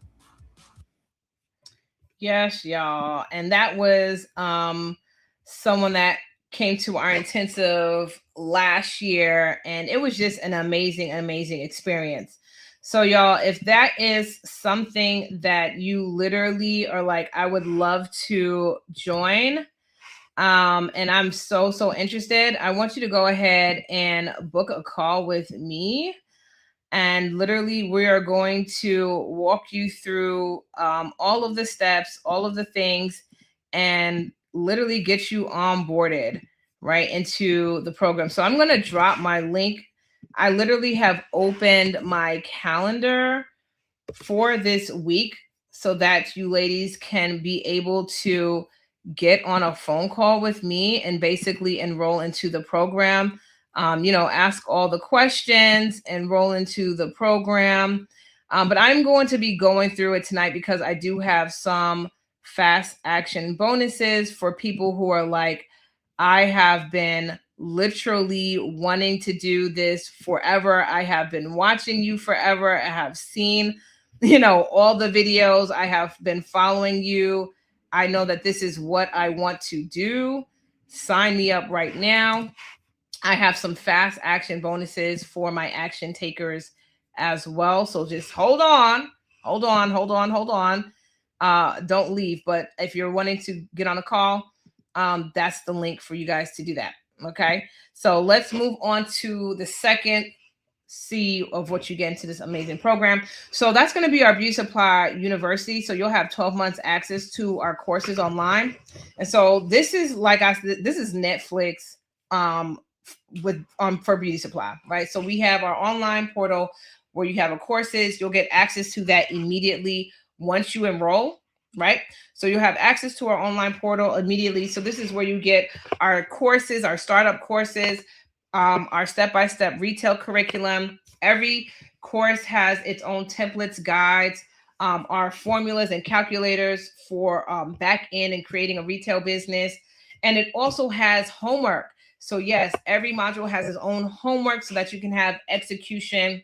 Yes, y'all. And that was someone that came to our intensive last year, and it was just an amazing experience. So y'all, if that is something that you literally are like, I would love to join, and I'm so interested, I want you to go ahead and book a call with me. And literally, we are going to walk you through all of the steps, all of the things, and literally get you onboarded right into the program. So I'm going to drop my link. I literally have opened my calendar for this week so that you ladies can be able to get on a phone call with me and basically enroll into the program. Ask all the questions, enroll into the program. But I'm going to be going through it tonight because I do have some fast action bonuses for people who are like, I have been literally wanting to do this forever. I have been watching you forever. I have seen, all the videos. I have been following you. I know that this is what I want to do. Sign me up right now. I have some fast action bonuses for my action takers as well. So just hold on. Don't leave. But if you're wanting to get on a call, that's the link for you guys to do that. Okay. So let's move on to the second C of what you get into this amazing program. So that's going to be our Beauty Supply University. So you'll have 12 months access to our courses online. And so this is, like I said, this is Netflix, for Beauty Supply, right? So we have our online portal where you have our courses. You'll get access to that immediately once you enroll, right? So you'll have access to our online portal immediately. So this is where you get our courses, our startup courses, our step-by-step retail curriculum. Every course has its own templates, guides, our formulas and calculators for back end and creating a retail business. And it also has homework. So yes, every module has its own homework so that you can have execution.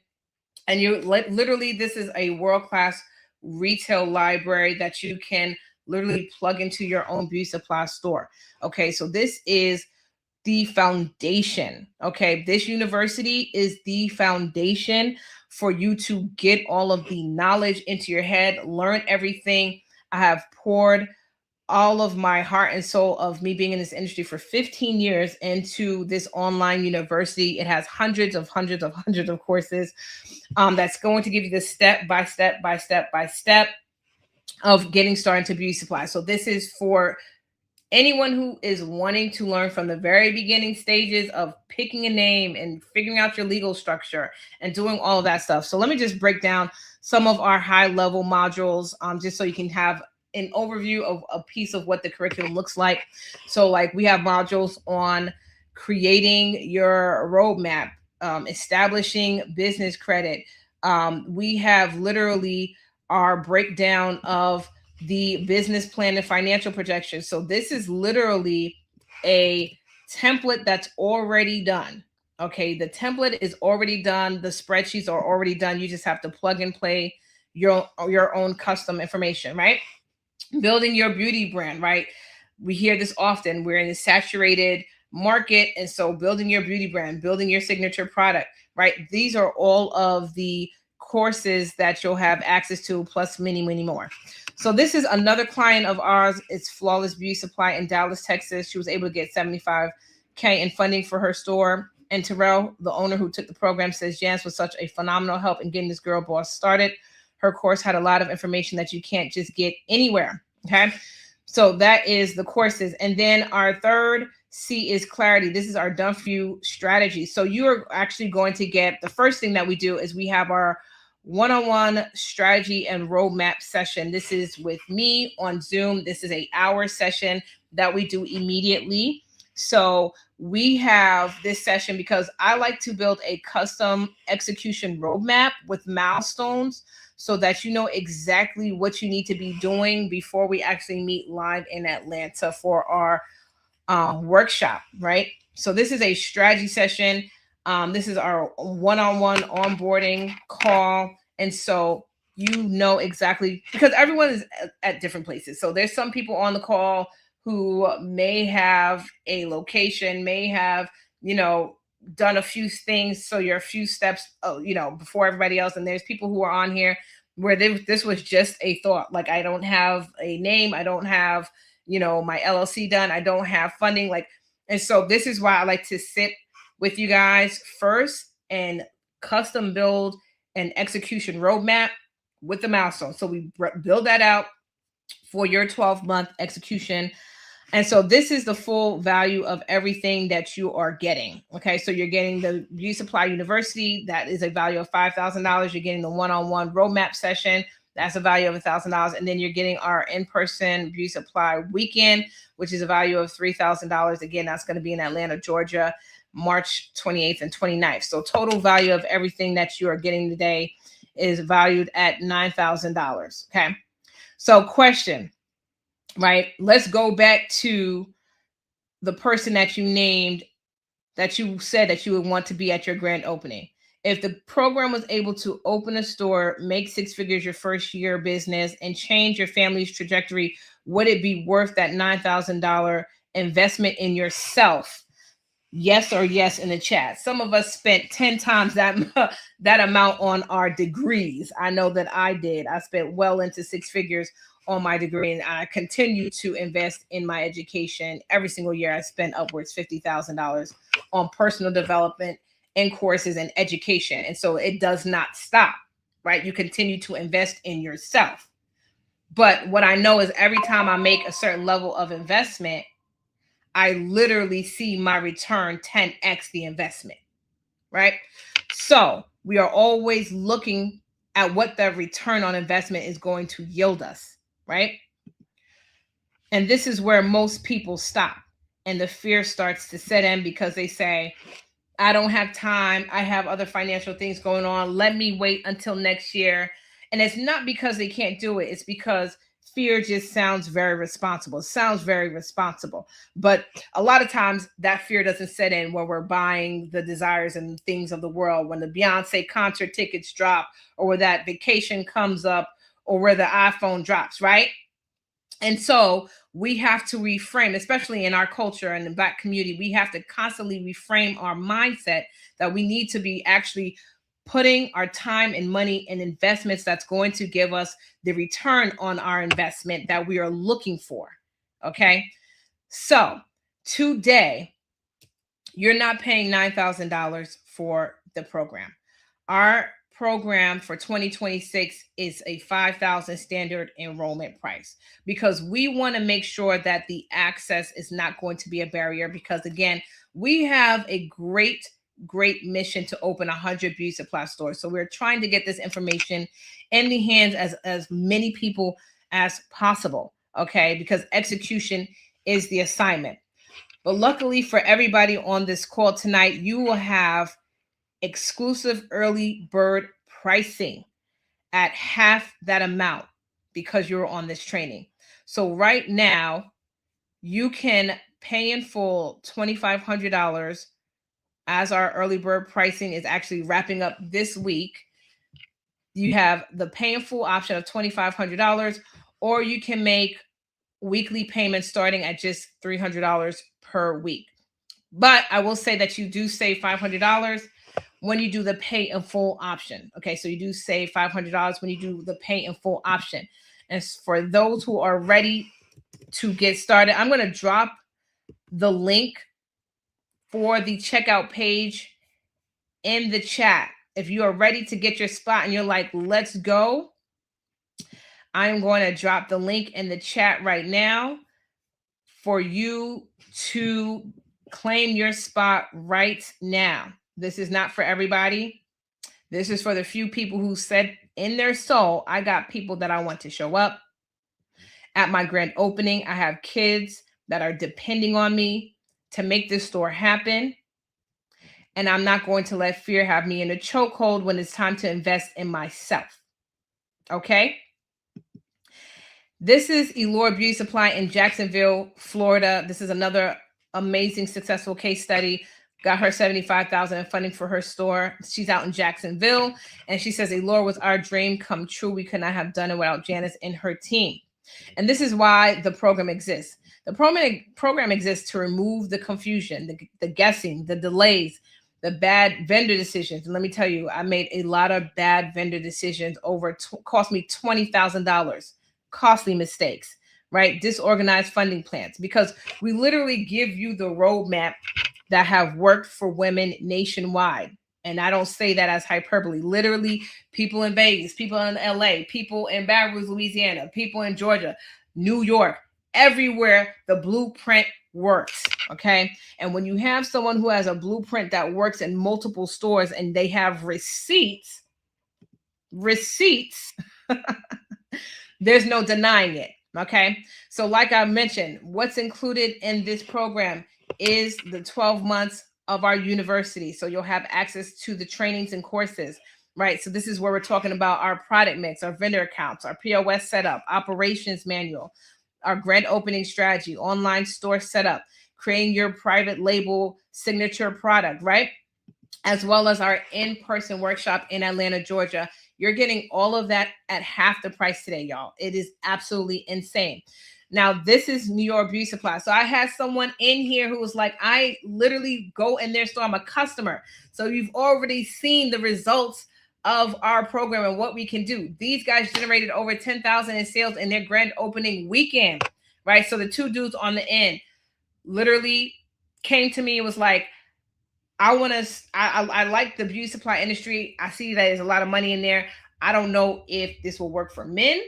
And literally, this is a world-class retail library that you can literally plug into your own beauty supply store. Okay, so this is the foundation. Okay, this university is the foundation for you to get all of the knowledge into your head, learn everything. I have poured all of my heart and soul of me being in this industry for 15 years into this online university. It has hundreds of courses that's going to give you the step by step of getting started into beauty supply. So this is for anyone who is wanting to learn from the very beginning stages of picking a name and figuring out your legal structure and doing all of that stuff. So let me just break down some of our high level modules, just so you can have an overview of a piece of what the curriculum looks like. So like we have modules on creating your roadmap, establishing business credit. We have literally our breakdown of the business plan and financial projections. So this is literally a template that's already done. Okay, the template is already done. The spreadsheets are already done. You just have to plug and play your own custom information, right? Building your beauty brand, right? We hear this often. We're in a saturated market. And so building your beauty brand, building your signature product, right? These are all of the courses that you'll have access to, plus many more. So this is another client of ours. It's Flawless Beauty Supply in Dallas, Texas. She was able to get $75K in funding for her store. And Terrell, the owner who took the program, says Janice was such a phenomenal help in getting this girl boss started. Her course had a lot of information that you can't just get anywhere. Okay. So that is the courses. And then our third C is clarity. This is our done for you strategy. So you are actually going to get, the first thing that we do is we have our one-on-one strategy and roadmap session. This is with me on Zoom. This is an hour session that we do immediately. So we have this session because I like to build a custom execution roadmap with milestones so that you know exactly what you need to be doing before we actually meet live in Atlanta for our workshop, right? So this is a strategy session. This is our one-on-one onboarding call. And so you know exactly, because everyone is at different places. So there's some people on the call who may have a location, may have, done a few things. So you're a few steps, before everybody else. And there's people who are on here where this was just a thought. Like, I don't have a name. I don't have, my LLC done. I don't have funding. And so this is why I like to sit with you guys first and custom build an execution roadmap with the milestones. So we build that out for your 12-month execution. And so this is the full value of everything that you are getting. Okay. So you're getting the Beauty Supply University. That is a value of $5,000. You're getting the one-on-one roadmap session. That's a value of $1,000. And then you're getting our in-person Beauty Supply weekend, which is a value of $3,000. Again, that's going to be in Atlanta, Georgia, March 28th and 29th. So total value of everything that you are getting today is valued at $9,000. Okay. So question, right? Let's go back to the person that you named, that you said that you would want to be at your grand opening. If the program was able to open a store, make 6 figures your first year business, and change your family's trajectory, would it be worth that $9,000 investment in yourself? Yes or yes in the chat. Some of us spent 10 times that amount on our degrees. I know that I did. I spent well into 6 figures on my degree, and I continue to invest in my education. Every single year, I spend upwards $50,000 on personal development and courses and education. And so it does not stop, right? You continue to invest in yourself. But what I know is every time I make a certain level of investment, I literally see my return 10x the investment, right? So we are always looking at what the return on investment is going to yield us, right? And this is where most people stop and the fear starts to set in because they say, I don't have time. I have other financial things going on. Let me wait until next year. And it's not because they can't do it. It's because fear just sounds very responsible. It sounds very responsible. But a lot of times that fear doesn't set in when we're buying the desires and things of the world, when the Beyonce concert tickets drop, or where that vacation comes up, or where the iPhone drops, right? And so we have to reframe, especially in our culture and the Black community, we have to constantly reframe our mindset that we need to be actually putting our time and money in investments that's going to give us the return on our investment that we are looking for. Okay. So today, you're not paying $9,000 for the program. Our program for 2026 is a $5,000 standard enrollment price because we want to make sure that the access is not going to be a barrier, because again, we have a great mission to open 100 beauty supply stores. So we're trying to get this information in the hands as many people as possible. Okay. Because execution is the assignment. But luckily for everybody on this call tonight, you will have exclusive early bird pricing at half that amount because you're on this training. So right now you can pay in full $2,500 as our early bird pricing is actually wrapping up this week. You have the pay in full option of $2,500, or you can make weekly payments starting at just $300 per week. But I will say that you do save $500 when you do the pay in full option. Okay, so you do save $500 when you do the pay in full option. And for those who are ready to get started, I'm going to drop the link for the checkout page in the chat. If you are ready to get your spot and you're like, let's go, I'm going to drop the link in the chat right now for you to claim your spot right now. This is not for everybody. This is for the few people who said in their soul, I got people that I want to show up at my grand opening. I have kids that are depending on me to make this store happen. And I'm not going to let fear have me in a chokehold when it's time to invest in myself. Okay? This is Elore Beauty Supply in Jacksonville, Florida. This is another amazing, successful case study. Got her $75,000 in funding for her store. She's out in Jacksonville. And she says, Elore was our dream come true. We could not have done it without Janice and her team. And this is why the program exists. The program exists to remove the confusion, the guessing, the delays, the bad vendor decisions. And let me tell you, I made a lot of bad vendor decisions cost me $20,000. Costly mistakes, right? Disorganized funding plans, because we literally give you the roadmap that have worked for women nationwide. And I don't say that as hyperbole. Literally, people in Vegas, people in LA, people in Baton Rouge, Louisiana, people in Georgia, New York, everywhere the blueprint works, okay? And when you have someone who has a blueprint that works in multiple stores and they have receipts, there's no denying it, okay? So like I mentioned, what's included in this program is the 12 months of our university. So you'll have access to the trainings and courses, right? So this is where we're talking about our product mix, our vendor accounts, our POS setup, operations manual, our grand opening strategy, online store setup, creating your private label signature product, right? As well as our in-person workshop in Atlanta, Georgia. You're getting all of that at half the price today, y'all. It is absolutely insane. Now, this is Elore Beauty Supply. So I had someone in here who was like, I literally go in their store. I'm a customer. So you've already seen the results of our program and what we can do. These guys generated over $10,000 in sales in their grand opening weekend, right? So the two dudes on the end literally came to me and was like, I like the beauty supply industry. I see that there's a lot of money in there. I don't know if this will work for men.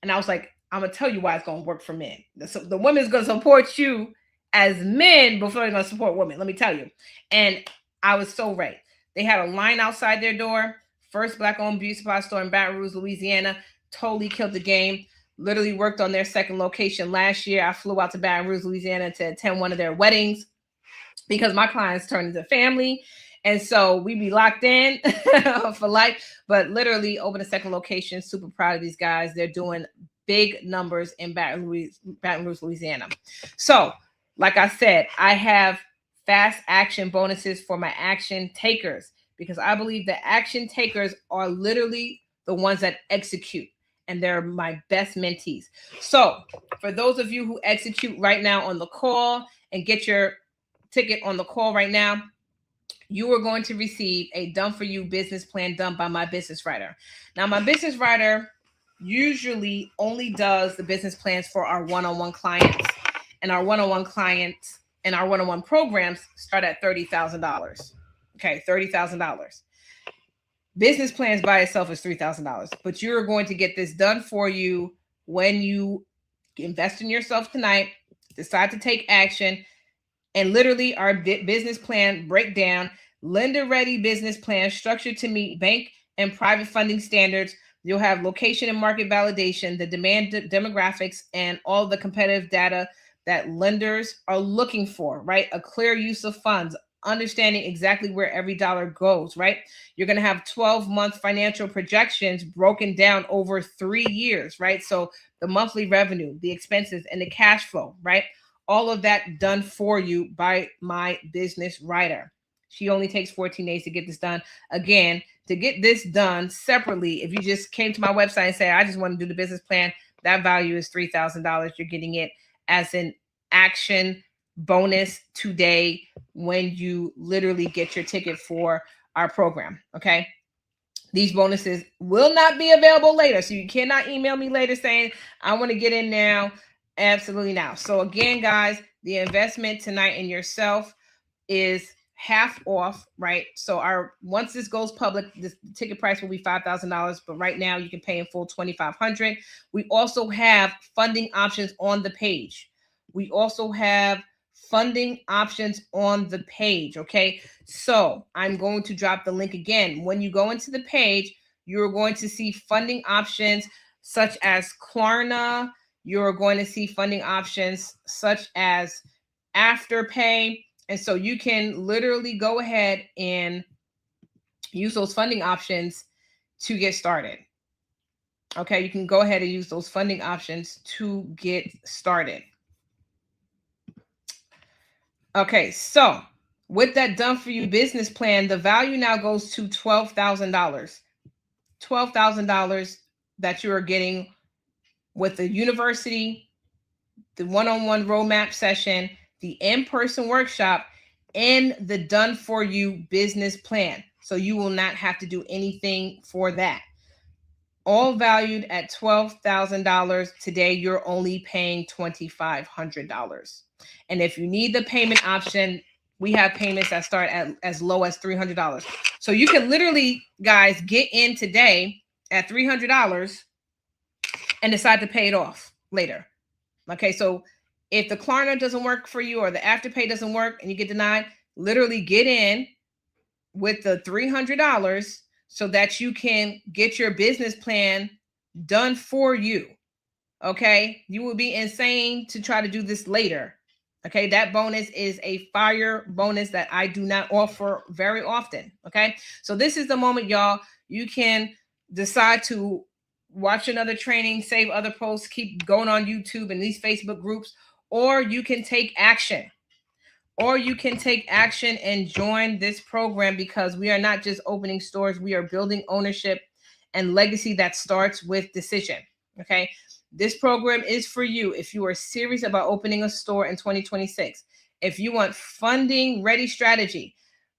And I was like, I'm going to tell you why it's going to work for men. The women's going to support you as men before they're going to support women. Let me tell you. And I was so right. They had a line outside their door. First Black-owned beauty supply store in Baton Rouge, Louisiana. Totally killed the game. Literally worked on their second location last year. I flew out to Baton Rouge, Louisiana to attend one of their weddings, because my clients turn into family. And so we be locked in for life, but literally open a second location. Super proud of these guys. They're doing big numbers in Baton Rouge, Louisiana. So like I said, I have fast action bonuses for my action takers, because I believe the action takers are literally the ones that execute, and they're my best mentees. So for those of you who execute right now on the call and get your ticket on the call right now, you are going to receive a done for you business plan done by my business writer. Now, my business writer usually only does the business plans for our one-on-one clients, and our one-on-one clients and our one-on-one programs start at $30,000. Okay, $30,000. Business plans by itself is $3,000, but you're going to get this done for you when you invest in yourself tonight, decide to take action. And literally our business plan breakdown, lender ready business plan structured to meet bank and private funding standards. You'll have location and market validation, the demand demographics, and all the competitive data that lenders are looking for, right? A clear use of funds, understanding exactly where every dollar goes, right? You're going to have 12-month financial projections broken down over 3 years, right? So the monthly revenue, the expenses, and the cash flow, right? All of that done for you by my business writer. She only takes 14 days to get this done. Again, to get this done separately, if you just came to my website and say, I just want to do the business plan, that value is $3,000. You're getting it as an action bonus today when you literally get your ticket for our program. Okay. These bonuses will not be available later. So you cannot email me later saying, I want to get in now. Absolutely now. So again, guys, the investment tonight in yourself is half off, right? So once this goes public, the ticket price will be $5,000, but right now you can pay in full $2,500. We also have funding options on the page. Okay, so I'm going to drop the link again. When you go into the page, you're going to see funding options such as Klarna. You're going to see funding options such as Afterpay. And so you can literally go ahead and use those funding options to get started. Okay, you can go ahead and use those funding options to get started. Okay, so with that done for you business plan, the value now goes to $12,000. $12,000 that you are getting with the university, the one-on-one roadmap session, the in-person workshop, and the done for you business plan. So you will not have to do anything for that. All valued at $12,000. Today, you're only paying $2,500. And if you need the payment option, we have payments that start at as low as $300. So you can literally, guys, get in today at $300 and decide to pay it off later. Okay, so if the Klarna doesn't work for you or the Afterpay doesn't work and you get denied, literally get in with the $300 so that you can get your business plan done for you. Okay, you will be insane to try to do this later. Okay, that bonus is a fire bonus that I do not offer very often. Okay, so this is the moment, y'all. You can decide to watch another training, save other posts, keep going on YouTube and these Facebook groups, or you can take action. And join this program, because we are not just opening stores. We are building ownership and legacy that starts with decision. Okay. This program is for you if you are serious about opening a store in 2026. If you want funding ready strategy,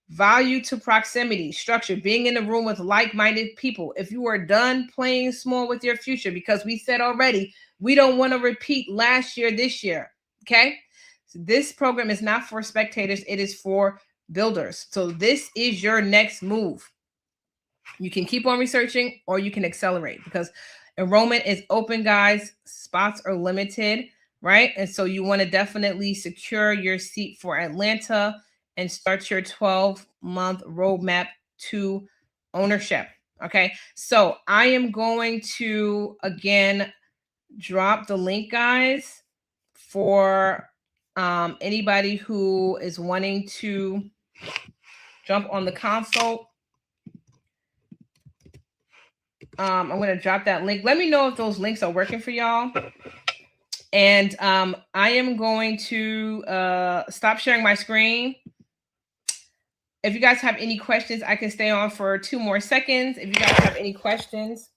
value to proximity, structure, being in the room with like-minded people. If you are done playing small with your future, because we said already, we don't want to repeat last year, this year. Okay. So this program is not for spectators. It is for builders. So this is your next move. You can keep on researching or you can accelerate, because enrollment is open, guys. Spots are limited, right? And so you want to definitely secure your seat for Atlanta and start your 12-month roadmap to ownership. Okay, so I am going to, again, drop the link, guys, for anybody who is wanting to jump on the consult. I'm going to drop that link. Let me know if those links are working for y'all. And I am going to stop sharing my screen. If you guys have any questions, I can stay on for 2 more seconds. If you guys have any questions,